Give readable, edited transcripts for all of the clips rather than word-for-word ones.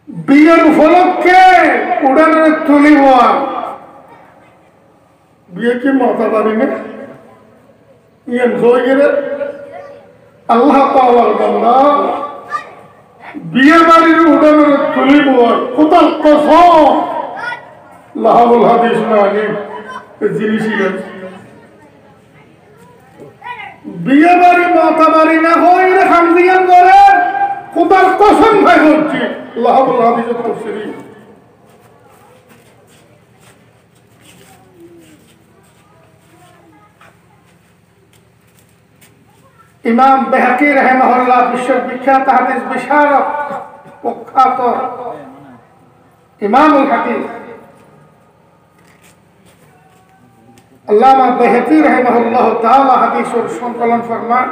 বিয়ের উপলক্ষে উড়ানের তুলি হওয়া বিয়ে কি মাথা পারি না ইয়ান হয়ে গেলে আল্লাহ পাওয়ার বান্দা বিয়ে বাড়ির উড়ানের তুলি হওয়ার কোথাও কসম লাহাবুল হাদিস না আগে জিনিসই বিয়ে বাড়ি মাথা বাড়ি না হয় খামদিয়ান করে কোথাও কসম ভাই হচ্ছে লাহাবুল হাদিসের তফসিরি ইমাম বেহাকি রাহিমাহুল্লাহ বিশ্ববিখ্যাত হাদিস বিশারদ প্রখ্যাত ইমামুল হাদিস আল্লামা বেহাকি রাহিমাহুল্লাহ তাআলা হাদিসের সংকলন ফরমান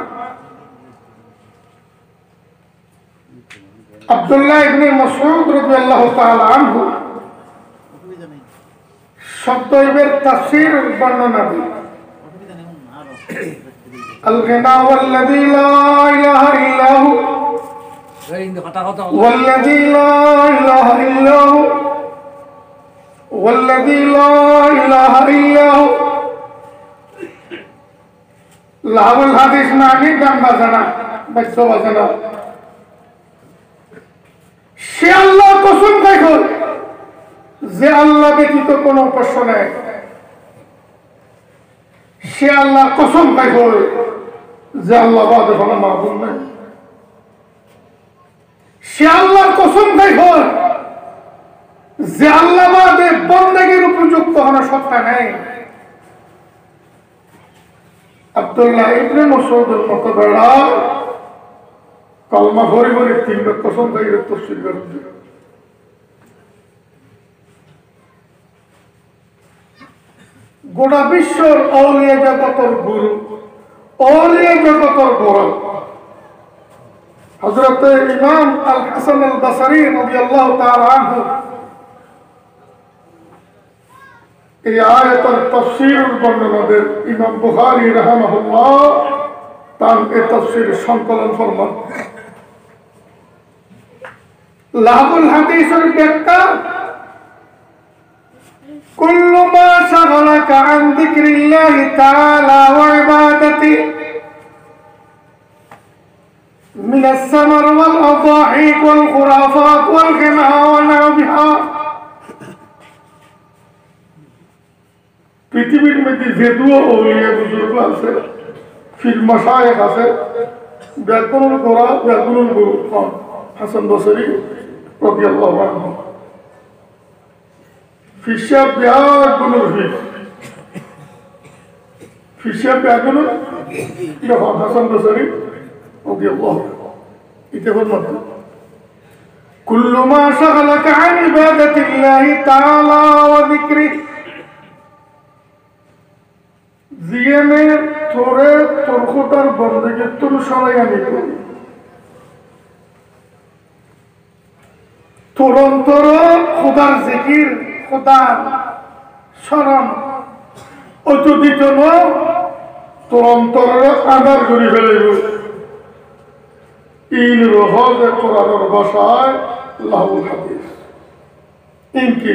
আব্দুল্লাহ ইবনে মাসউদ রাদিয়াল্লাহু তাআলা আনহু শব্দের তাফসীর বর্ণনা দেন الغنى والذي لا إله إلا هو والذي لا إله إلا هو والذي لا إله إلا هو লাহাবুল হাদিস নাকি গান বাজানা বাদ্য বাজানা সে আল্লাহ কসম খাইল যে আল্লাহ ব্যতীত কোনো উপাস্য নাই সে আল্লাহ কসম খাইল যে আল্লাহ বাদে কোনো মাবুদ নাই সে আল্লাহ কসম খাইল যে আল্লাহ বাদে বন্দেগীর উপযুক্ত কোনো সত্তা নেই আব্দুল্লাহ ইবনে মাসউদের মতো বেড়া কলমা ভরি ভরি তিনবার কসম খাইলে তফসির করছে গোটা বিশ্বর আউলিয়া জগতের গুরু আউলিয়া জগতের গোড়া হযরত ইমাম আল হাসান আল বসরি রাদিয়াল্লাহু তাআলা আনহু এই আয়াতের তাফসীর বর্ণনা দেন ইমাম বুখারী রাহিমাহুল্লাহ তার এই তাফসীর সংকলন ফরমান লাহাবুল হাদিসের ব্যাখ্যা كل ما شغلك عن ذكر الله تعالى وعبادته من السمر والأضاحيك والخرافات والغنى ونحوها পৃথিবীর মধ্যে যেদুও আউলিয়া বুজুর্গ আছে ফির মাশায়েখ আছে ব্যাকুল গোরা ব্যাকুল গুরু হাসান বসরি রাদিয়াল্লাহু আনহু ফিশাব ব্যাকুল ফিশাব ব্যাকুল যখন হাসান বসরি রাদিয়াল্লাহু এটা বলতে كل ما شغلك عن عبادة الله تعالى وذكره জিয়ানে তোরে তোর খোদার বন্দেগী তোর সরাই আনি তোর অন্তর খোদার জিকির খোদার স্মরণ অত দিত না তোর অন্তর আধার করে ফেলিব ইন রহজে কোরআনের ভাষায় লাহুল হাদিস ইনকি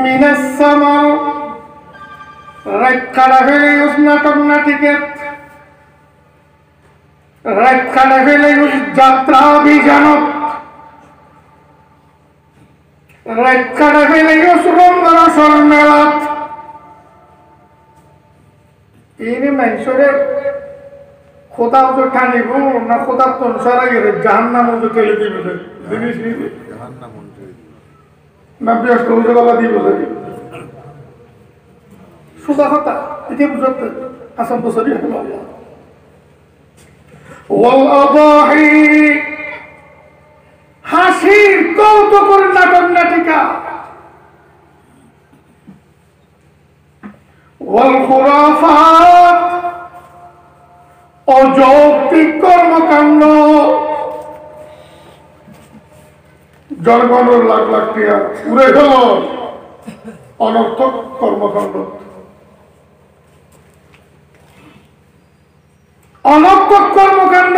মিনাস সামা রাইকাড়া ফেলে নাটক নাটিকে রাইকাড়া ফেলে যাত্রা অভিযানত রাইকাড়া ফেলে রঙ্গর আসর মেলাত ইনি মানুষের খোদাও তো টানিব না খোদার তো সারা গেলে জাহান্নাম তো ফেলে দিবে জিনিস নিবে না ব্যস্ত উজলা দিব সুদা কথা এটি বুঝতে হাসান বসরি রাহিমাহুল্লাহ ওয়াল আদাহি হাসির কৌতুকের নাটক নাটিকা ওয়াল খুরাফাত অযৌক্তিক কর্মকাণ্ড জনগণের লাখ লাখ টাকা উড়ে গেল অনর্থক কর্মকাণ্ড অনর্থক কর্মকাণ্ড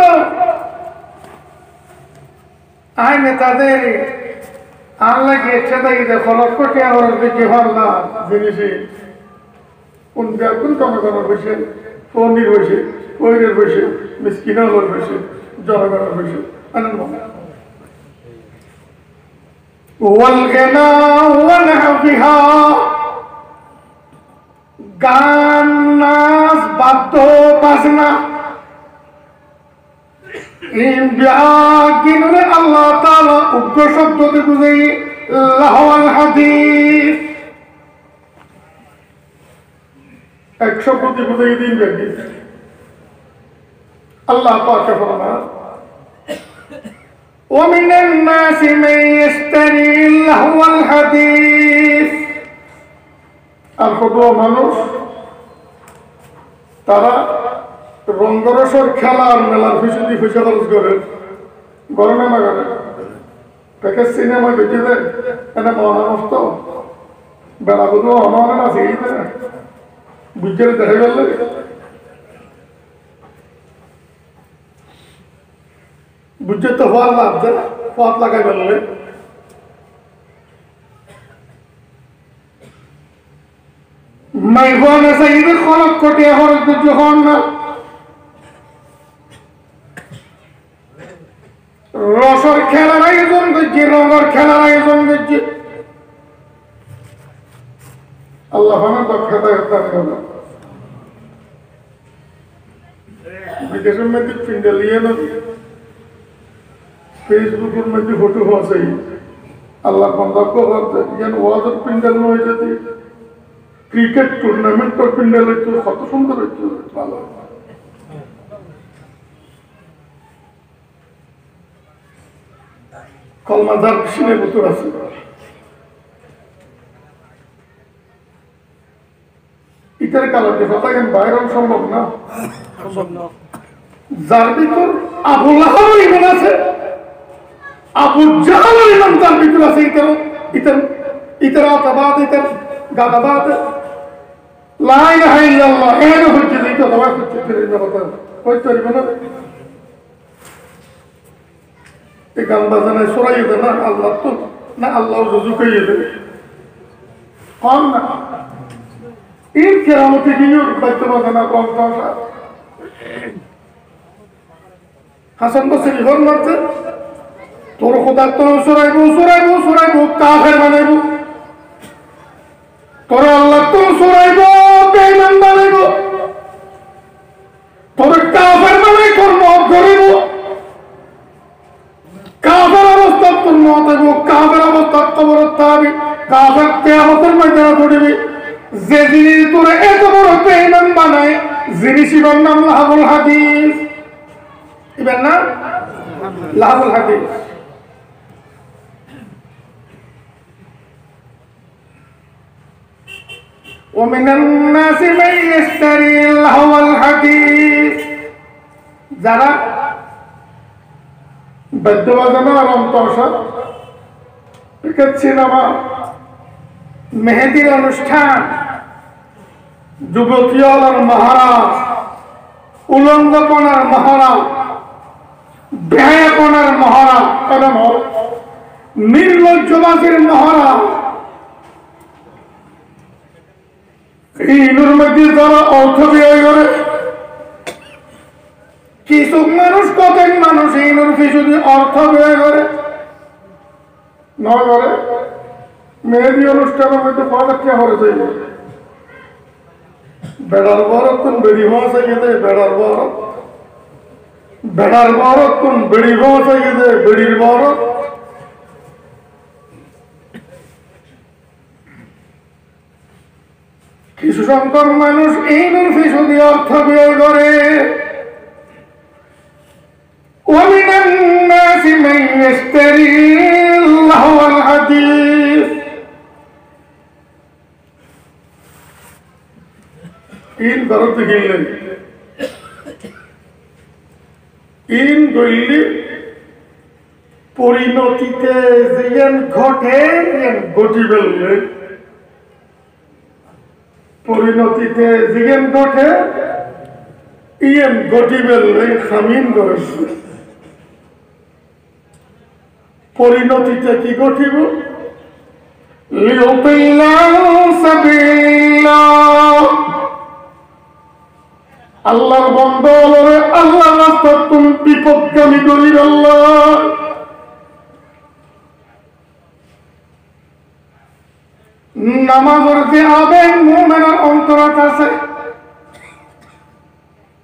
আইনে তাদের আল্লাহ কি একসাথে গিয়ে খরচ কোটি আমার দেখি ভাল্লা জিনিসই কোন জনগণের বসে ফোনির বসে কৈরের বসে মিসকিনালের বসে জনগণের বসে আনন্দ والغنى ونحوها গান নাচ বাদ্য বাজনা আল্লাহ তাআলা উগ্র শব্দতে বুঝাই লাহওয়াল হাদিস 100 কোটি বুঝাই দিন ব্যক্তি আল্লাহ পাক ফরমান ومن الناس من يشتري لهو الحديث الخطوة মানুষ তারা রঙ্গরসর খেলার মেলার পিছনে পয়সা খরচ করে গরমে না করে প্যাকেজ সিনেমা বেঁচে দেয় এটা মহানস্ত বেড়া বুধু অনন আছে এই বুঝতে দেখা গেল বুঝতে তো হওয়ার লাভ পথ লাগাই ফেললে মাইফোন আছে ঈদের খরচ কোটি খরচ করতে হন না রসর খেলার আয়োজন করছে রঙের খেলার আয়োজন করছে আল্লাহ দক্ষতা বিদেশের মধ্যে পিন্ডাল ইয়ে না ফেসবুকের মধ্যে ফটো আছে আল্লাহ বন্ধক যেন ওয়াজের পিন্ডাল নয় যদি ক্রিকেট টুর্নামেন্টের পিন্ডাল হইতো কত সুন্দর হইতো ভালো কলমাদার সিনে বুতুর আছে ইটার কারণে কথা কেন বাইরে সম্ভব না যার ভিতর আবু লাহাবের ইমান আছে আবু জাহালের ইমান তার ভিতর আছে ইতার আতাবাদ ইতার গাদাবাদ লা ইলাহা ইল্লাল্লাহ এর হচ্ছে যে এটা দওয়া করতে কথা কই তরিব না এই গান বাজানায় সরাই দেয় না আল্লাহ তো না আল্লাহ রুজু করিয়ে দেবে কম না এর কেরামতে গিয়েও দায়িত্ব বাজানা কম সংসার হাসান বসরি ঘর মারছে তোর খোদার তো সরাইব কাফের বানাইব তোর আল্লাহ তো সরাইব বেঈমান বানাইব তোর কাফের বানাই কর্ম করিব কাফের অবস্থা তোর মত হইব কাফের অবস্থা কবর থাকবে কাফের কিয়ামতের ময়দানে পড়বে যে জিনিস তোর এত বড় বেঈমান বানায় জিনিসের নাম লাহুল হাদিস ইবেন না লাহুল হাদিস ومن الناس من يشتري اللهو الحديث যারা বাদ্যবাদনা রমতসা ক্রিকেট সিনেমা মেহেদির অনুষ্ঠান যুবতীয়লার মহারাজ উলঙ্গপনার মহারাজ ব্যয়পনার মহারাজ এবং নির্লজ্জবাসীর মহারাজ এইগুলোর মধ্যে যারা অর্থ ব্যয় করে কিছু মানুষ কতক মানুষ এইগুলোর পিছনে অর্থ ব্যয় করে নয় করে মেহেদি অনুষ্ঠানের মধ্যে পদক্ষেপ করেছে বেড়ার বরত কোন বেড়ি ভাষা গেছে বেড়ার বরত কোন বেড়ি ভাষা গেছে বেড়ির বরত কিছু সংখ্যক মানুষ এই পিছনে অর্থ ব্যয় করে ومن الناس من يشتري اللهو الحديث ইন ধরতে গেলেন ইন গইলে পরিণতিতে যেন ঘটে ঘটিবেলে পরিণতিতে যেন ঘটে ইয়েন ঘটিবেলে খামিন করেছে পরিণতিতে কি ঘটিব ليضل عن سبيل الله আল্লাহর বান্দা হলে আল্লাহর রাস্তা তুমি বিপদগামী করিল আল্লাহ নামাজের যে আবেগ মুমিনের অন্তরে আছে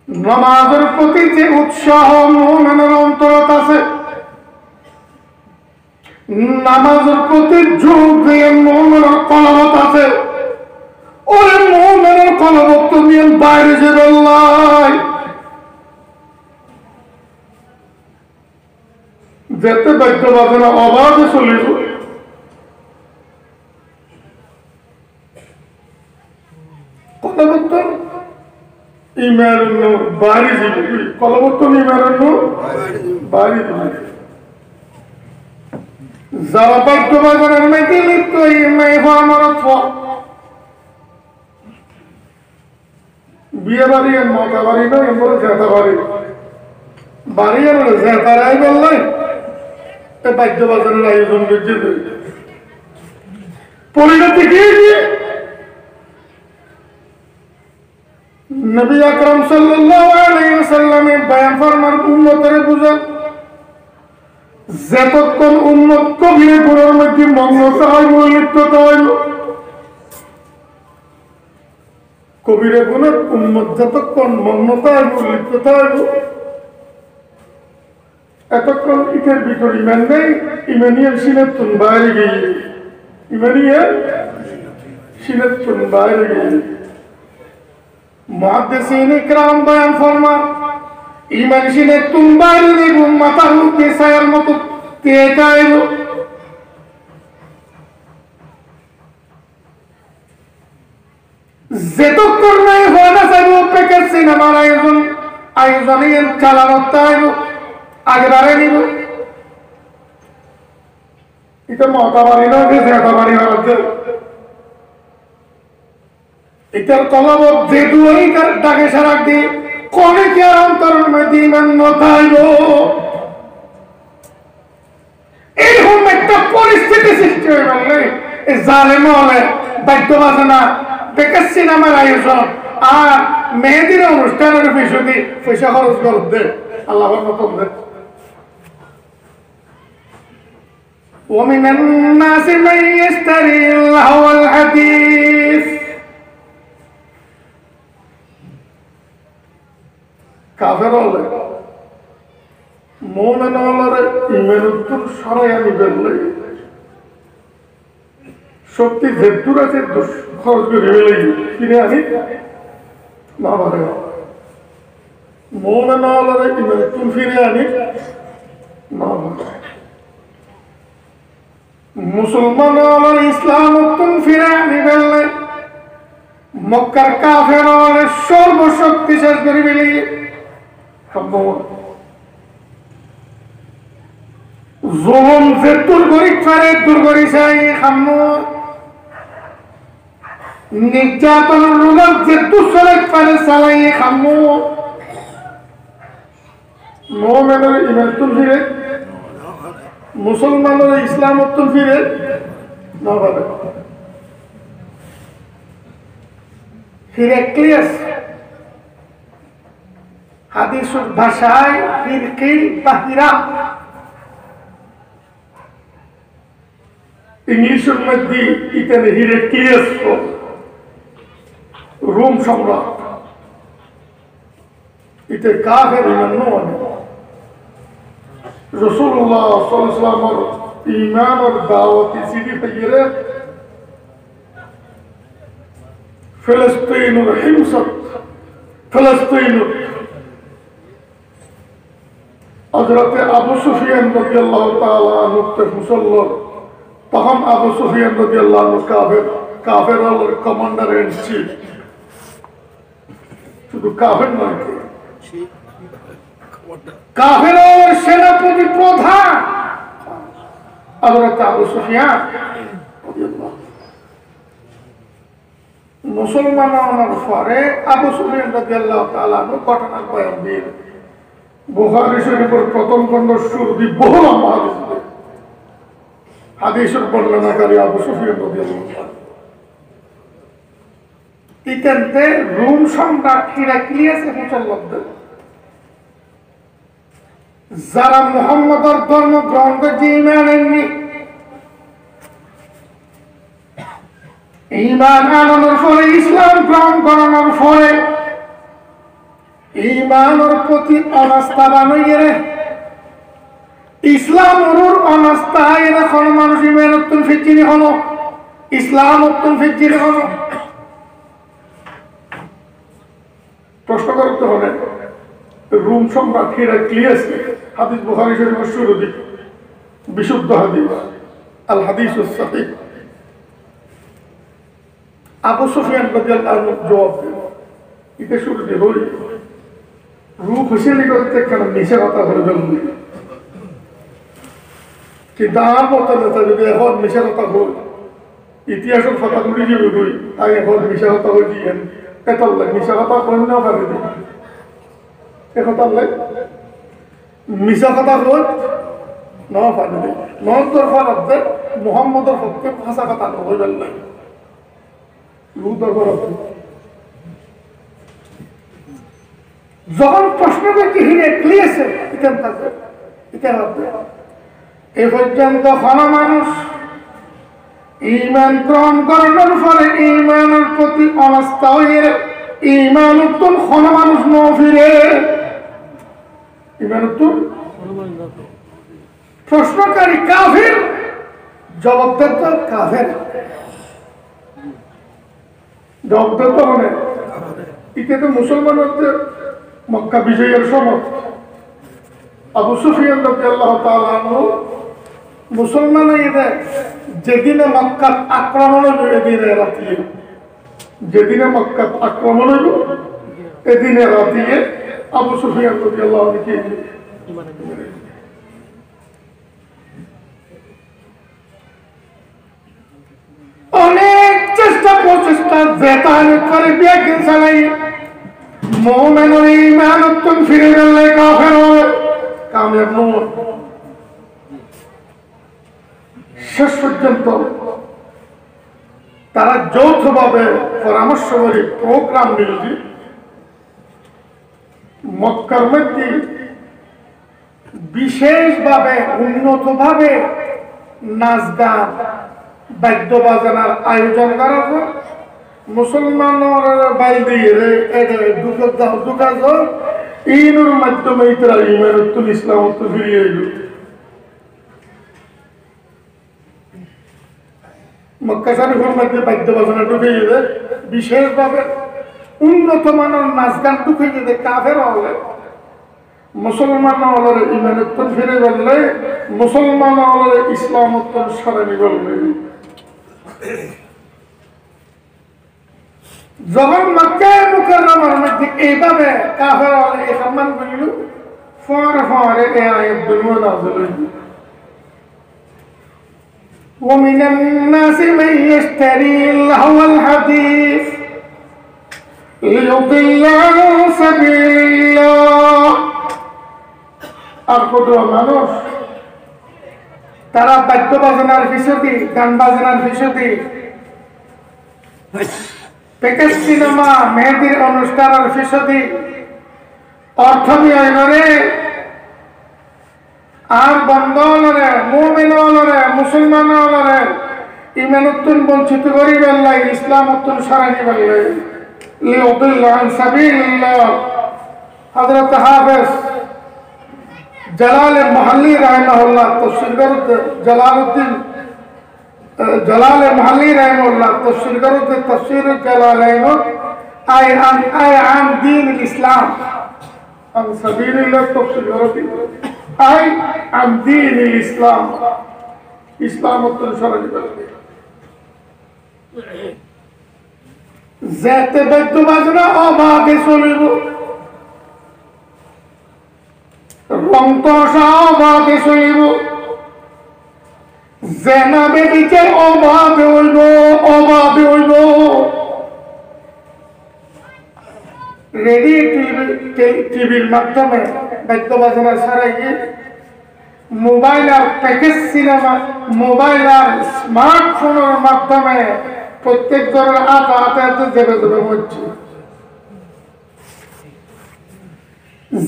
নামাজের প্রতি যে উৎসাহ মুমিনের অন্তরে আছে নামাজের প্রতি যোগ দিয়ে মুমিনের কলবত আছে ওরে মুমিনের কলবত তুমি বাইরে যে আল্লাহ যেতে বাধ্য বাজে না অবাধে চলিব কলবত ইমারন্ন বাড়ি যাবে কলবত ইমারন্ন বাড়ি যাবে যারা বাধ্য বাজারের মেয়েকে লিপ্ত এই আমার বিয়ে বাড়ি আর মতা বাড়ি নয় বলে জেতা বাড়ি বাড়ি আর জেতারাই বললেন বাধ্য বাজারের আয়োজন করছে পরিণতি কি নবী আকরাম সাল্লাল্লাহু আলাইহি ওয়াসাল্লামের বয়ান ফরমান উম্মতের বুঝান যতক্ষণ উম্মত কবিরে গুনার মধ্যে মগ্নতা হয় লিপ্ততা হইল কবিরে গুনার উম্মত যতক্ষণ মগ্নতা হয় লিপ্ততা হইল এতক্ষণ ইটের ভিতর ইমান নেই ইমানিয়ান সিনেতুন বাইরে গিয়ে ইমানিয়ান সিনেতুন বাইরে গিয়ে মুহাদ্দিসিন ইকরাম বয়ান ফরমান ইমান সিনেতুন বাইরে গিয়ে মাথা উঠে ছায়ার মতো তেজা এলো যতক্ষণ নাই হয় না চাইব প্যাকেজ সিনেমার আয়োজনে চালানোর চাইব আগে বাড়ে নিব এটা মতা বাড়ি না জেতা বাড়ি হচ্ছে এটার কলবত যে দুই ডাকে সারা দিয়ে কনে কে অন্তরের মধ্যে ইমান নথাইব এইরকম একটা পরিস্থিতি সৃষ্টি হয়ে গেলে এই জালেম হলে বাধ্য বাজে না বেকার সিনেমার আয়োজন আর মেহেদির অনুষ্ঠানের পিছনে পয়সা খরচ করতে আল্লাহর মতন দেয় ومن الناس من يشتري اللهو الحديث কাফের হলে মুমিন হলে ইমান উত্তর সরাইয়া নিবেন সত্যি যেদুর আছে খরচ করে কিনে আনি না পারে মুমিন হলে ইমান উত্তর ফিরে আনি না পারে মুসলমান হলে ইসলাম উত্তর ফিরে আনিবেন মক্কার কাফের হলে সর্বশক্তি শেষ করে ফেলি জুলুম যে দুর্গরিক পারে দুর্গরি চাই খামু নির্যাতন রুগত যে দুঃসলেক পারে চালাই খামু মুমিনের ইমান তুল ফিরে মুসলমানের ইসলাম তুল ফিরে না পারে হিরাক্লিয়াস হাদিসের ভাষায় হিরকিল বাহিরা ইংলিশের মধ্যে ইতালি হিরাক্লিয়াস রোম সম্রাট ইতে কাফের ইমান নয় রাসূলুল্লাহ সাল্লাল্লাহু আলাইহি ওয়াসাল্লাম ঈমান আর দাওয়াতি সিদি পেয়ে ফিলিস্তিনের হিংসা ফিলিস্তিনের হযরত আবু সুফিয়ান রাদিয়াল্লাহু তাআলা আনহু মুসলমান তখন আবু সুফিয়ান রাদিয়াল্লাহু আনহু কাফেরের কমান্ডার ইন চিফ শুধু কাফের নয় কাফেরের সেনাপতি প্রধান হযরত আবু সুফিয়ান রাদিয়াল্লাহু মুসলমান হওয়ার পরে আবু সুফিয়ান রাদিয়াল্লাহু তাআলা ঘটনার বয়ান দিয়ে বুখারী শরীফের প্রথম খণ্ড শুরু দিয়ে বহু লম্বা হাদিস হাদিসের বর্ণনাকারী আবু সুফিয়ান রাদিয়াল্লাহু আনহু ইতিমধ্যে রোম সম্রাট হিরাক্লিয়াস মুসলমানদের যারা মুহাম্মদের ধর্ম গ্রহণ করছে ঈমান আনেননি, ঈমান আনানোর পরে ইসলাম গ্রহণ করানোর পরে ঈমানের প্রতি অনাস্থা বানাইয়ে ইসলাম ওর অনাস্থা এখন মানুষ ঈমান উত্তম ফিরছিনি হলো, ইসলাম উত্তম ফিরছিনি হলো। প্রশ্ন করতে হবে রোম সম্রাট হিরাক্লিয়াস হাদিস বুখারী শরীফের শুরুতে বিশুদ্ধ হাদিস আল হাদিসুস সহিহ আবু সুফিয়ান রাদিয়াল্লাহু আনহু জবাব দেন এটা শুরুতে হই রূপ হুসেনি করতে কেন মিশে কথা বলে বলবি কিন্তু আমার মতো নেতা যদি এখন মিশে কথা বল ইতিহাসের কথা ঘুরে যাবে বই তাই এখন মিশে কথা হয়ে দিয়েন এতলে মিশা কথা কইনা পারি না একথা লাই মিশা কথা কই না পারি না নন তোর ফারাতে মুহাম্মদের পক্ষে ভাষা কথা কইবেন না লুদর করব যখন প্রশ্ন করতে হিরে ক্লিয়ার ইতেন থাকে ইতেন হবে এই পর্যন্ত কোন মানুষ ঈমান গ্রহণ করার পরে ঈমানের প্রতি অনাস্থা হয়ে ঈমান উত্তম কোন মানুষ ন ফিরে ঈমান উত্তম প্রশ্নকারী কাফির জবাবদাতা কাফির জবাবদাতা মানে এটা তো মুসলমানদের মক্কা বিজয়ের সময় আবু সুফিয়ান রাদিয়াল্লাহু তাআলা আনহু মুসলমান যেদিনে মক্কা আক্রমণ হইল এদিনে রাতিয়ে যেদিনে মক্কা আক্রমণ হইল এদিনে রাতিয়ে আবু সুফিয়ান রাদিয়াল্লাহু আনহু অনেক চেষ্টা প্রচেষ্টা জেতানে করে বিয়াকিন চালাই মুমিনের ঈমান উত্তম ফিরে গেলে কাফের হবে কামিয়াব নয়। শেষ পর্যন্ত তারা যৌথভাবে পরামর্শ করে প্রোগ্রাম নিয়ে মক্কার মধ্যে বিশেষভাবে উন্নতভাবে নাচ গান বাদ্য বাজনার আয়োজন করা হয়। মুসলমানের বাইল দিয়ে ঢুকা ইনুর মাধ্যমে তারা ইমানুল ইসলাম ফিরিয়ে এল। মক্কা শরীফের মধ্যে বাদ্য বাজনা ঢুকে যেতে বিশেষভাবে উন্নত মানের নাচ গান ঢুকে যেতে কাফের হলে মুসলমান হলের ইমানুল ফিরে বললে মুসলমান হলের ইসলাম সরানি বললে যখন মক্কায় মুকাররমার মধ্যে এইভাবে কাফের হলে এই সম্মান করিল ফরে এই আয়াত দুনিয়া নাযিল হইল ومن الناس من يشتري لهو الحديث ليضل عن سبيل الله أركضوا মানুষ তারা বাদ্য বাজনার ফিসদি গান বাজনার ফিসদি প্যাকেজ সিনেমা মেহেদির অনুষ্ঠানের ফিসদি অর্থ ব্যয় করে আর বন্ধ হলরে মুমিন হলরে মুসলমান হলরে ঈমান উত্তম বঞ্চিত করি বেল্লাই ইসলাম উত্তম সরানি বেল্লাই লিউদিল্লা আন সাবিলিল্লাহ। হযরত হাফেজ জালাল মুহাল্লি রাহিমাহুল্লাহ তাফসীর করতে জালাল মুহাল্লি রাহিমাহুল্লাহ তাফসীর করতে তাফসীর জালালাইন আই আন দ্বীন ইসলাম আন সাবিলিল্লাহ তাফসীর করতে আই আন দ্বীন ইসলাম ইসলাম উত্তম সরানি বেল্লাই যেতে বাদ্য বাজনা অবাধে চলিব রংতসা অবাধে চলিব জেনা বেদিকে অবাধে হইব রেডিও টিভির মাধ্যমে বাদ্য বাজনা ছাড়াই মোবাইল আর প্যাকেজ সিনেমা, মোবাইল আর স্মার্টফোনের মাধ্যমে প্রত্যেক জনের আতা আতে দেবে দেবে হচ্ছে।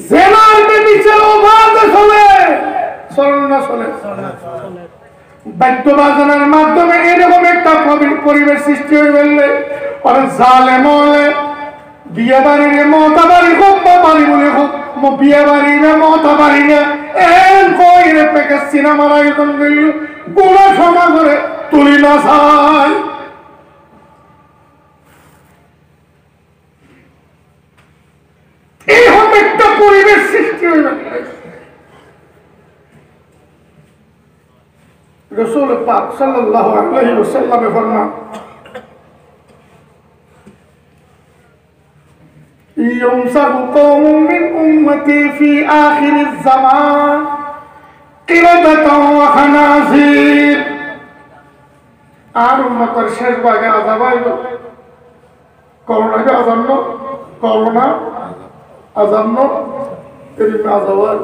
জেনার বেবিচার অবাধে চলে, চলে না চলে? বাদ্যবাদনের মাধ্যমে এরকম একটা পরিবেশ সৃষ্টি হয়ে গেলে পরে জালেম বিয়ে বাড়ির মতা বাড়ি হোক বা বাড়ি বলে হোক, বিয়ে বাড়ির মতা বাড়ি না এন কইরে প্যাকেজ সিনেমার আয়োজন করল, গোড়া ক্ষমা করে তুলি না চাই। এইরকম একটা পরিবেশ সৃষ্টি হয়ে গেল। রাসূল পাক সাল্লাল্লাহু আলাইহি ওয়াসাল্লামে ফরমান, ইউমসাকু কওমুম মিন উম্মতি ফি আখিরিজ জামান কিরাদাতান ওয়া খানাজির। আর উম্মতের শেষ ভাগে আযাব আইব। করোনাকে আযাব, করোনা আযাব, এরকম আযাব আইব।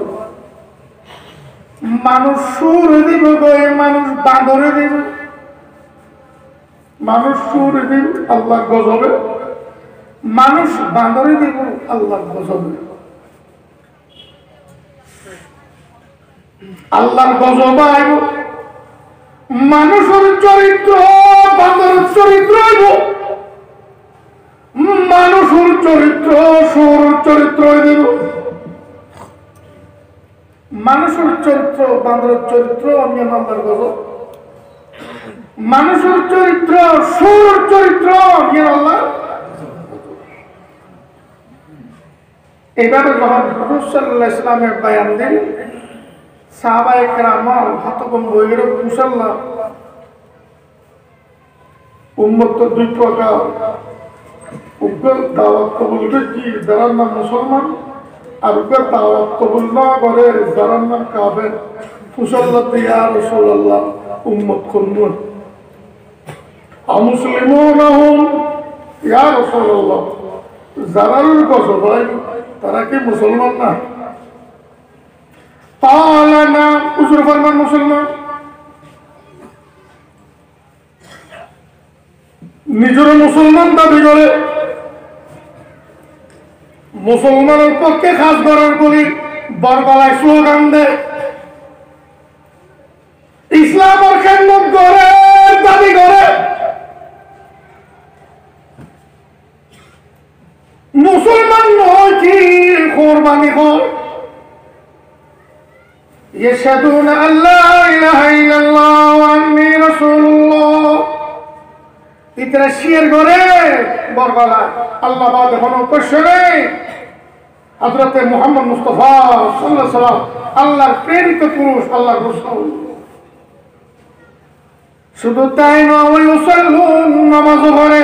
মানুষ সুর দিব, মানুষ বাঁদরে দিব, মানুষ সুর দিব আল্লাহ গজবে, মানুষ বাঁদরে দিব আল্লাহ গজবে। আল্লাহর গজব আইব, মানুষের চরিত্র বাঁদরের চরিত্র আইব, মানুষের চরিত্র সুর চরিত্র দিব। মানুষের চরিত্র বাঁদরের চরিত্র আমি আল্লাহর গজব, মানুষের চরিত্র সুর চরিত্র আমি আল্লাহ। এইভাবে যখন রাসূল সাল্লাল্লাহু আলাইহি ওয়াসাল্লামের বয়ান দিন, সাহাবায়ে কেরাম হাতকম বইয়ের মুসাল্লাহ উম্মত তো দুই প্রকার, উগ্র দাওয়াত কবুল কি যারা নাম মুসলমান, আর উগ্র দাওয়াত কবুল না করে যারা নাম কাফের। মুসাল্লাহ ইয়া রাসূলুল্লাহ উম্মত কুল্লুন আমুসলিমুনা হুম ইয়া রাসূলুল্লাহ, যারা গজব হয় তারা কি মুসলমান না? তাআলা না, হুজুর ফরমান মুসলমান। নিজের মুসলমান দাবি করে, মুসলমানের পক্ষে কাজ করার বলি বরগলায় স্লোগান দেয়, ইসলামের খেদমত করে দাবি করে, মুসলমান নয় কি কোরবানি হয়। ইয়াশহাদুনা আল্লা ইলাহা ইল্লাল্লাহ ওয়া আন্নী রাসূলুল্লাহ, ইতরা শির করে বরগলা আল্লাহ বাদে কোনো উপাস্য নেই, হযরত মুহাম্মদ মুস্তাফা সাল্লাল্লাহু আলাইহি ওয়াসাল্লাম আল্লাহর প্রেরিত পুরুষ, আল্লাহর রাসূল। শুধু তাই নয়, ওই মুসল্লুন নামাজ পড়ে,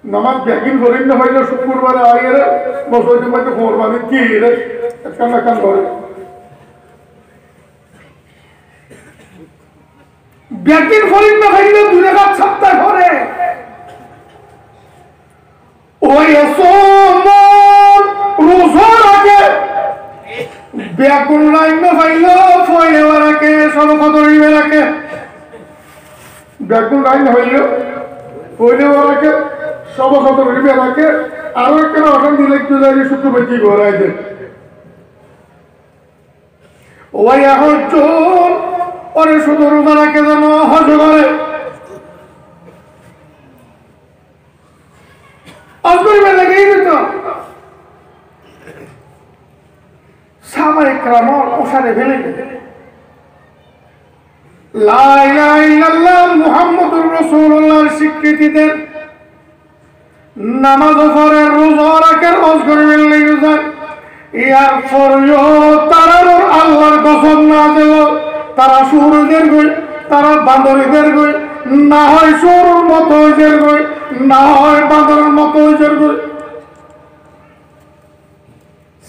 নামাজ ব্যাগিন করেন না হইলে শুক্রবারে আইয়ে মসজিদের মধ্যে কোরবানি কি রে কান্না কান করে ব্যাগিন করেন না হইলে দূরে রাত সপ্তাহ করে ওই সোমন রোজা রাখে ব্যাগুন লাইন না হইলে ফয়লে রাখে সব কত রিবে রাখে ব্যাগুন লাইন হইলে ফয়লে রাখে সব কত রিবে রাখে আরো একটা অর্ডার দিলে একটু যাই শুক্রবার কি ঘোরাই দে ওই হজ ওরে শুধু রোজা রাখে যেন হজ করে অজগরিবে লেগেই দিত সাহাবায়ে কেরাম ওখানে ফেলে গেছে লা ইলাহা ইল্লাল্লাহ মুহাম্মাদুর রাসূলুল্লাহর স্বীকৃতি দেন নামাজ পড়ে রোজা রাখে অজগরিবে লেগে যায় ইয়ার পরেও তারা আল্লাহর কসম না দিল তারা সুরদের গই তারা বান্দরীদের গই না হয় সুরুর মতো হইজের গই না হয় বান্দরের মতো হইজের গই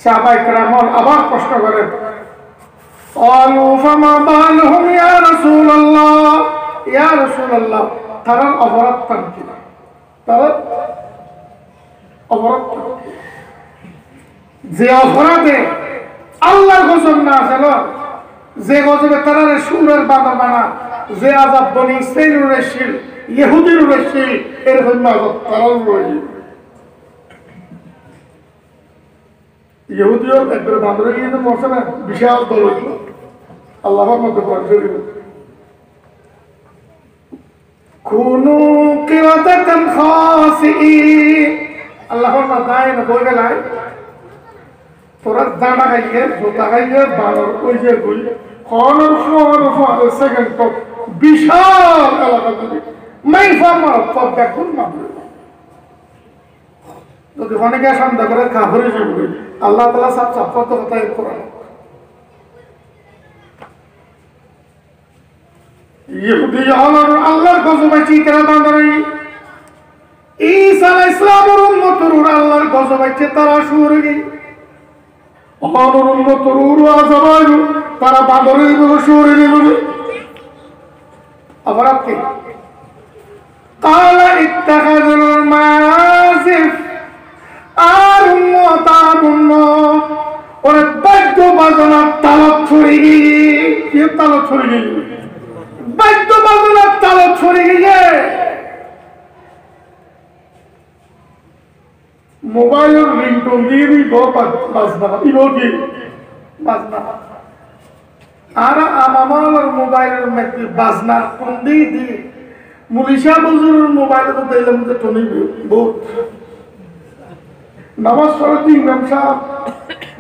সাহাবায়ে কেরাম আবার প্রশ্ন করেন قالوا فما بالهم يا رسول الله তারা অপরাধ পান কিনা তারা অপরাধ যে অপরাধে আল্লাহর গজব না ছিল যে গজবে তারা সুরের বাধা বানা যে আজাব বনি ইসরাইলের রয়েছিল ইহুদির রয়েছিল এরকম আজাব তারাও রয়েছে ইহুদিও একবার বাঁধরে গিয়ে তো মরছে না বিশাল দল আল্লাহর মধ্যে পড়ে কুনু কিরাতাতান খাসিইন আল্লাহর মাথায় না বই গেলাই তোরা দানা খাইয়ে জোতা খাইয়ে বানর ওই যে গুই খনর সেকেন্ড তো বিশাল এলাকা যদি মাই ফার্মার সব দেখুন না যদি অনেকে সন্দেহ করে কাফরে যাবে আল্লাহ তাআলা সব সফল কথা কোরআন ইহুদি হলো আল্লাহর গজবে চিতরা বান্দরে ঈসা আলাইহিস সালামের উম্মতের আল্লাহর গজবে তারা শুরু গই অহর উম্মতের আযাবাইরু তারা বান্দরের গজবে শুরু গই আবার আপনি قال اتخذوا المعازف আর উম্মত ওরে বাদ্য বাজনার তালত ছড়ে গিয়ে কি তালত ছড়ে গিয়ে বাদ্য বাজনার তালত ছড়ে গিয়ে মোবাইলের রিংটোন দিয়ে দিব বাজনা ইলো কি বাজনা আর আমার মোবাইলের মধ্যে বাজনা কোন দিয়ে দিয়ে মুলিশা বজুরের মোবাইলে তো দিলাম যে টনি বহুত নামাজ পড়তে ইমাম সাহেব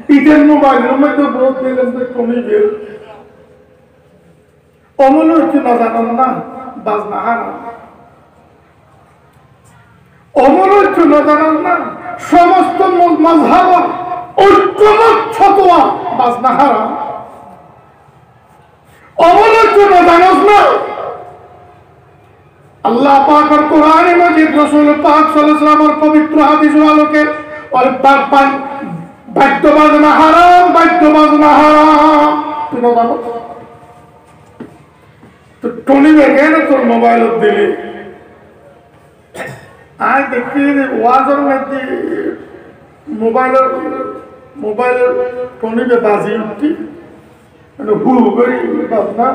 ইটের মোবাইলের মধ্যে বহুত দিলেন যে টনি বের অমন হচ্ছে না জানান না বাজনা হারাম অমন হচ্ছে না জানান না সমস্ত মাযহাব ঐক্যমত ফতোয়া বাজনা হারাম অমন হচ্ছে না জানাস না আল্লাহ পাকের কোরআনে মাজিদ রাসূল পাক সাল্লাল্লাহু আলাইহি ওয়াসাল্লামের পবিত্র হাদিসের আলোকে আর বাদ্য বাজনা হারাম বাদ্য বাজনা হারাম তুমি জানো তো টনি দেখে না তোর মোবাইল দিলি আজ দেখি ওয়াজের মধ্যে মোবাইলের টনিতে বাজি উঠি হু হু করি বাজনা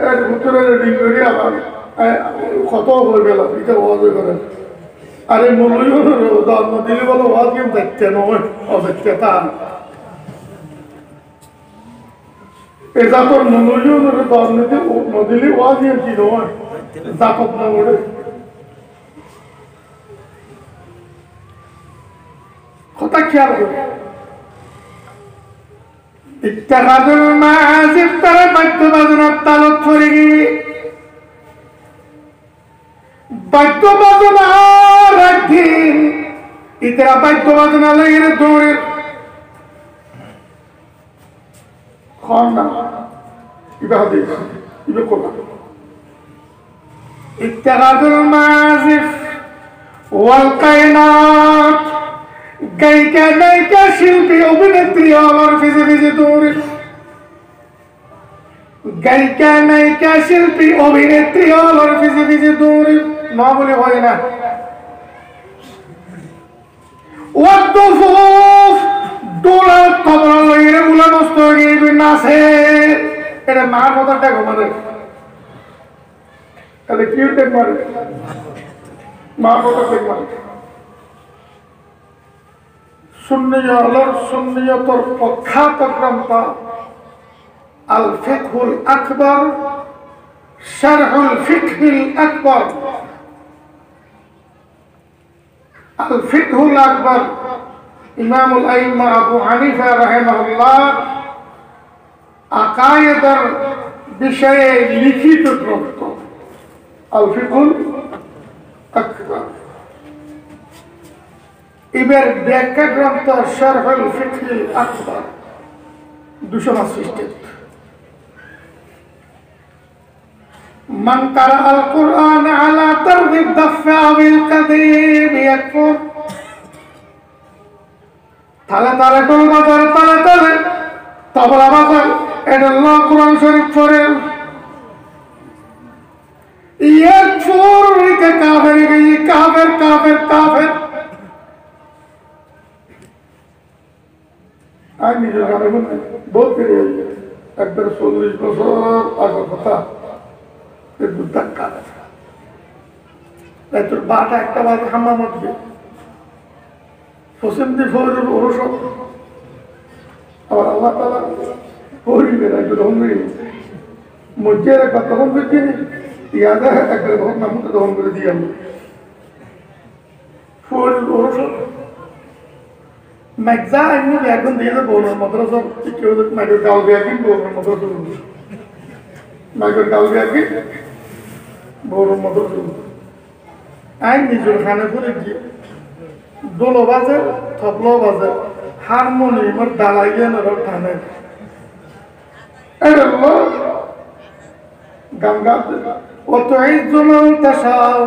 এর ভিতরে রিং করি আবার কত হয়ে গেল এটা ওয়াজ করেন আরে মূল্য দাম দিলে বলো ওয়াজ কেম দেখতে নয় অদেখতে তা এটা তোর মূল্য দাম নিতে নদিলে ওয়াজ কেম কি নয় জাকত না ওড়ে কথা খেয়াল করে ইত্তাখাযুল মাআজিব তারা বাদ্য বাজনার তালত ছড়ে গিয়ে বাদ্য বাজনা রাখেন ইতরা বাদ্য বাজনা লাগিয়ে দৌড়ে খান না ইবা হাদিস ইবা কোরআন ইত্তাখাযুল মাআজিব ওয়াল কায়নাত গায়িকা নায়িকা শিল্পী অভিনেত্রী আমার ভিজে ভিজে দৌড়ে গায়িকা নায়িকা শিল্পী অভিনেত্রী আমার ভিজে ভিজে দৌড়ে না বলে হয় না ওয়াদুফুফ দোলা কবর লইরে উলা নষ্ট হয়ে গিয়ে নাচে এটা মা কথাটা ঘুমাবে তাহলে কি টেক মারে মা কথা টেক মারে সুন্নিয়তর প্রখ্যাত গ্রন্থ আল ফিকহুল আকবর শারহুল ফিকহিল আকবর আল ফিকহুল আকবর ইমামুল আইম্মা আবু হানিফা রাহিমাহুল্লাহ আকায়েদের বিষয়ে লিখিত গ্রন্থ আল ফিকহুল আকবর এবার ব্যাখ্যা গ্রন্থ শারহুল ফিকহিল আকবর 265 من قرأ القرآن على طرف الضف أو القديم يكفر তালে তালে টোল বাজার তালে তালে তবলা বাজার এটা আল্লাহ কোরআন শরীফ পড়েন ইয়াকফুর রিকে কাফের গই কাফের কাফের কাফের আর নিজের গানে বহুত ফিরে একবার 40 বছর আগের কথা একটু ধাক্কা তোর বাটা একটা বাজে হাম্মা মারবে হোসেন দি ফৌজের ওরস আবার আল্লাহ তালা পরিবে না একটু দহন করে মধ্যে একবার দহন করে দিয়ে ইয়াদা একবার দহন নামতে দহন করে দিয়ে আমি ফৌজের ওরস Magza ini biarkan dia tu bohong madrasah ikut tu mager kau biarkan bohong madrasah tu mager kau biarkan bohong madrasah tu ini jual khana pun itu dolo baza tablo baza harmoni mer dalaiya narar khana Allah ganga وتعز من تشاء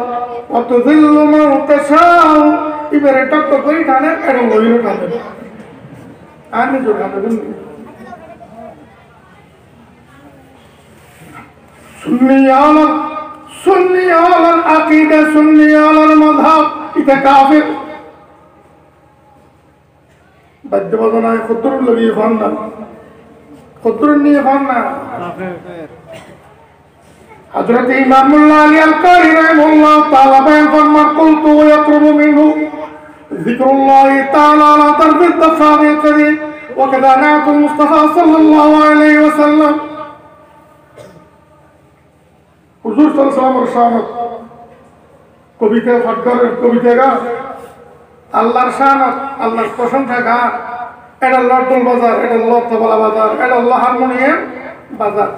وتذل من تشاء এবারে টক করে টানে এরকম লইলো টানে আমি জোর টানে সুন্নি আলাল আকিদা সুন্নি আলাল মাযহাব এটা কাফির বাদ্যবাদনায় খুদুর লগিয়ে খান না খুদুর নিয়ে খান না حضرت امام الله علي القاري رحمه الله تعالى بين فرمان قلت ويقرب منه ذكر الله تعالى على طرف الضفاف القديم وكذا نعت المصطفى صلى الله عليه وسلم حضور صلى الله عليه وسلم رشامت কবিতা ফটকরের কবিতা গা আল্লাহর শানত আল্লাহর প্রশংসা গা এটা লটল বাজার এটা লতবলা বাজার এটা আল্লাহ হারমোনিয়াম বাজার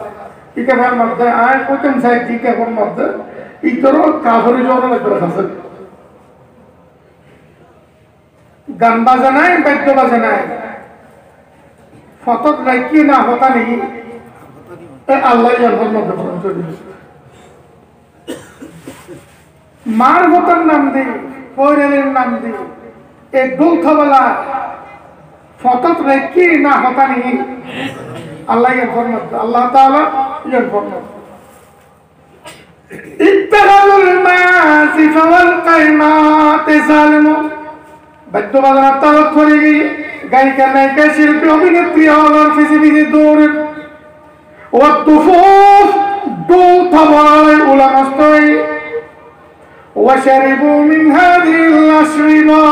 ইকাফার মধ্যে আয় কোতেন সাইড ইকাফার মধ্যে ইতর কাফরি জোরে লাগবে আছে গান বাজানায় বাদ্য বাজানায় ফতত রাখি না হতা নেই এ আল্লাহ জানার মধ্যে পৌঁছে দিয়েছে মার হতার নাম দি ফয়রেলের নাম দি এই দুলথবলা ফতত রাখি না হতা নেই আল্লাহ এর ফরমান আল্লাহ তাআলা এর ফরমান ইত্তাহাদুল মাসিফ ওয়াল কাইনাত সালিমু বাদ্য বাজানা তাওয়াত করে গায়িকা নায়িকা শিল্পী অভিনেত্রী হওয়ার ফিজিবিজি দৌড় ওয়া তুফুফ দোল থাবায় উলামাস্তই ওয়া শারিবু মিন হাদিল আশরিবা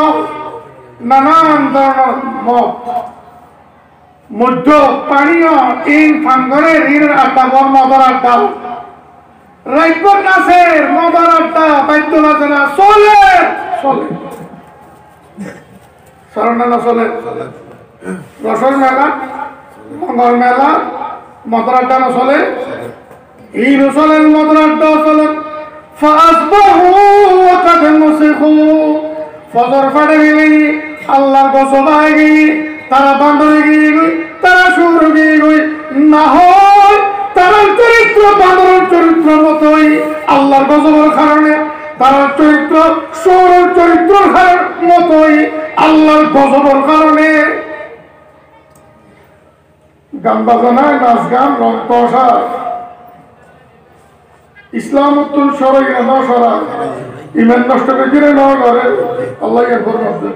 নানান ধরনের মদ মধ্য পানীয় তিন ফাঙ্গরের ঋণের আড্ডা বর মদর আড্ডা রাইপর গাছের মদর আড্ডা বাদ্য বাজনা চলে চলে চলে না চলে রসর মেলা মঙ্গল মেলা মদর আড্ডা না চলে এই চলেন মদর আড্ডা চলে ফাসবাহু ওয়া কাদ মুসিখু ফজর ফাড়ে গেলি আল্লাহর গসবাই গেলি তারা বান্দরে গিয়ে গই তারা সুর গিয়ে গই না হয় তারা চরিত্র বান্দরের চরিত্র মতোই আল্লাহর গজবের কারণে তারা চরিত্র সুরের চরিত্র মতোই আল্লাহর গজবের কারণে গান বাজনায় নাচ গান রং তসা ইসলাম উত্তর সরাই না সরা ইমান নষ্ট করে দিলে না করে আল্লাহ এর ফরমান দেন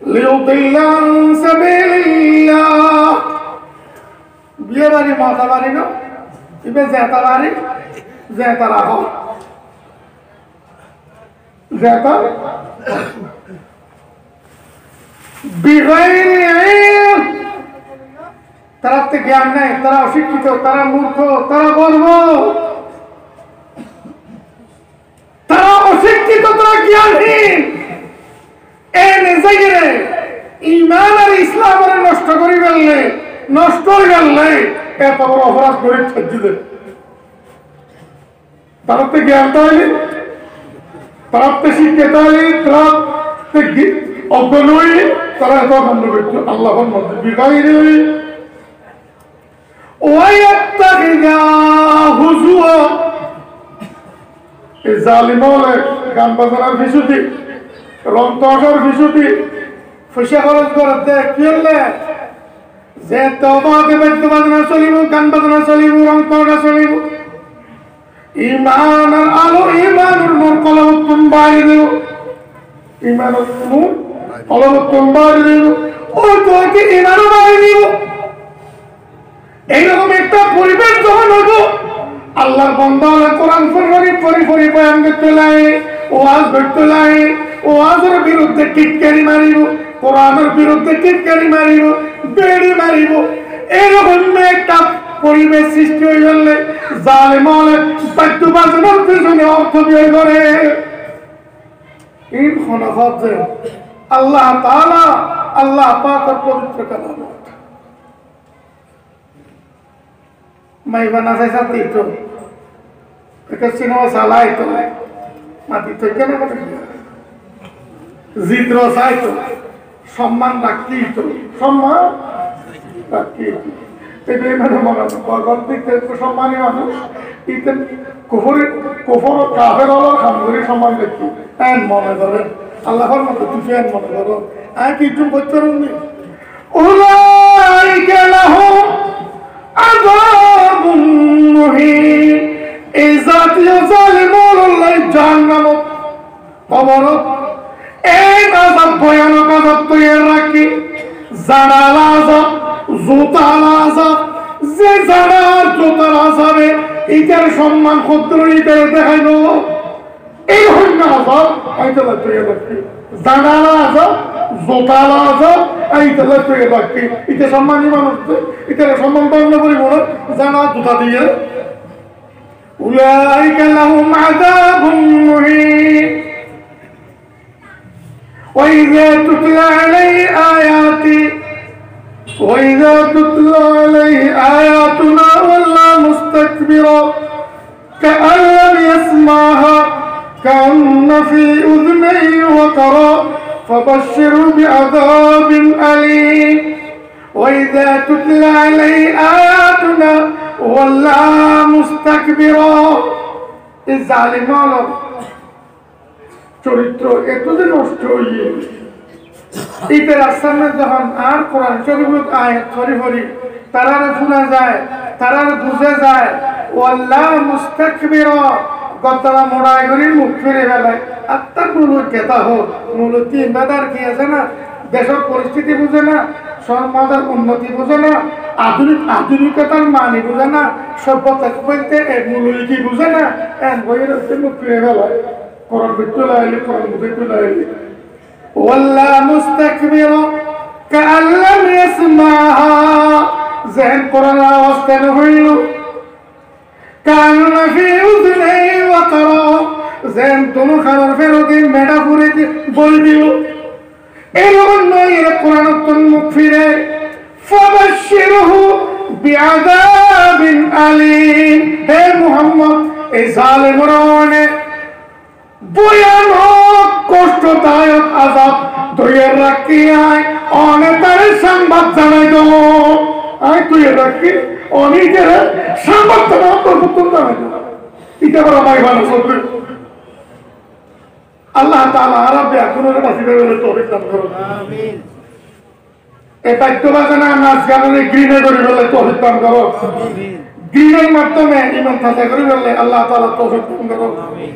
ليضل عن سبيل الله বিয়ে বাড়ি মাথা বাড়ি না ইবে জেতা বাড়ি জেতা রাখো জেতা বিগাইরি ইলম তারা তে জ্ঞান নাই তারা অশিক্ষিত তারা মূর্খ তারা বলবো তারা অশিক্ষিত তারা জ্ঞানহীন ইমান আর ইসলাম নষ্ট করে ফেললে নষ্ট হয়ে গেলে এত বড় অপরাধ করে ছাড়ছিলেন তারাতে জ্ঞান তাহলে তারাতে শিক্ষা তাহলে তারাতে অজ্ঞান হইলে তারা এত বন্ধ করছে আল্লাহর মধ্যে বিকাই দেবে হুজুয়া এই জালিম হলে গান বাজানোর ফিসুতি রং তসার ফিসুতি ফুসে খরচ করে দেখ কি হলে যে তোমাকে বাদ্য বাজনা চলিব গান বাজনা চলিব রং তসা চলিব ইমানের আলো ইমানের নূর কলবতুন বাড়ি দিল ইমানের নূর কলবতুন বাড়ি দিল ওই তোমাকে এনারও বাড়ি দিব। এইরকম একটা পরিবেশ যখন হইব, আল্লাহর বান্দা হলে কোরআন পরি বয়ান করতে লাগে, ওয়াজ করতে লাগে, ওয়াজের বিরুদ্ধে টিটকারি মারিব, কোরআনের বিরুদ্ধে টিটকারি মারিব, বেড়ি মারিব। এরকম একটা পরিবেশ সৃষ্টি হয়ে গেলে জালেম হলে বাদ্য বাজানোর পিছনে অর্থ ব্যয় করে। এই খনাফত যে আল্লাহ তাআলা আল্লাহ পাকের পবিত্র কালাম মাইবানা চাইছা দিত এটা সিনেমা চালাই তো মাটি থেকে না জিদ্র চাইতো সম্মান রাখি তো সম্মান রাখি এটাই মানে মনে ভগবান দিক থেকে সম্মানী মানুষ ইতেন কুফর কাফের হলো খামগুরি সম্মান দেখি এন মনে করে আল্লাহর মতো তুই এন মনে করো কি তুমি করতে পারুন উলাইকা লাহুম আযাবুন মুহিন। এই জাতীয় জালিমুল জাহান্নাম কবর এই আযাব ভয়ানক আযাব তৈরি রাখি জানাল আযাব জুতাল আযাব যে জানার জুতার আযাবে ইটার সম্মান ক্ষুদ্র ইটারে দেখাইল এই হন্য আযাব আইতলা তৈরি রাখি জানাল আযাব জুতাল আযাব আইতলা তৈরি রাখি ইটা সম্মানী মানুষ ইটারে সম্মান পাওয়া পরিব জানা জুতা দিয়ে উলাইকা লাহুম আযাবুন মুহিন। وإذا تتلى عليه آياتنا ولى مستكبرا كأن لم يسمعها كأن في أذنيه وقرا فبشره بعذاب أليم وإذا تتلى عليه آياتنا ولى مستكبرا الظالمون চরিত্র এতদিন নষ্ট হইয়ে ঈদের আসামে যখন আর কোরআন শরীফ আয়াত শরীফ তারারে শোনা যায় তারারে বুঝে যায় ওয়াল্লাহ মুস্তাকবিরা গতরা মোড়াই করে মুখ ফিরে গেলে আত্মার মূল কেতা হোক মূল তিন বেদার কি আছে না দেশের পরিস্থিতি বুঝে না সমাজের উন্নতি বুঝে না আধুনিকতার মানি বুঝে না সভ্যতা বলতে মূল কি বুঝে না এন বইয়ের হচ্ছে মুখ ফিরে গেলে কোরআন বিতুলা আইলি কোরআন বিতুলা আইলি ওয়াল্লা মুস্তাকবিরা কাআন লাম ইয়াসমাহা যেন কোরআন আওয়াজ কেন হইল কান ফি উযনাই ওয়াকরা যেন দুনো খাবার ফেরতে মেডা পুরে বল দিল এরকম নয় এর কোরআন তোর মুখ ফিরে ফাবাশশিরহু বিআযাবিন আলীম হে মুহাম্মদ এই জালেমরা ভয়ানক কষ্টদায়ক আযাব ধরে রাখি আয় অনেকের সংবাদ জানাই দেব আয় তুই রাখি অনেকের সংবাদ জানাই দেব এটা বড় ভাই ভালো করবে আল্লাহ তাআলা আরবে আপনারা বাসিবে বলে তৌফিক দান করুন আমিন এই দায়িত্ব বাজানা নাচ গানে গ্রিনে করে বলে তৌফিক দান করুন আমিন গ্রিনের মাধ্যমে ইমান থাকা করে বলে আল্লাহ তাআলা তৌফিক দান করুন আমিন।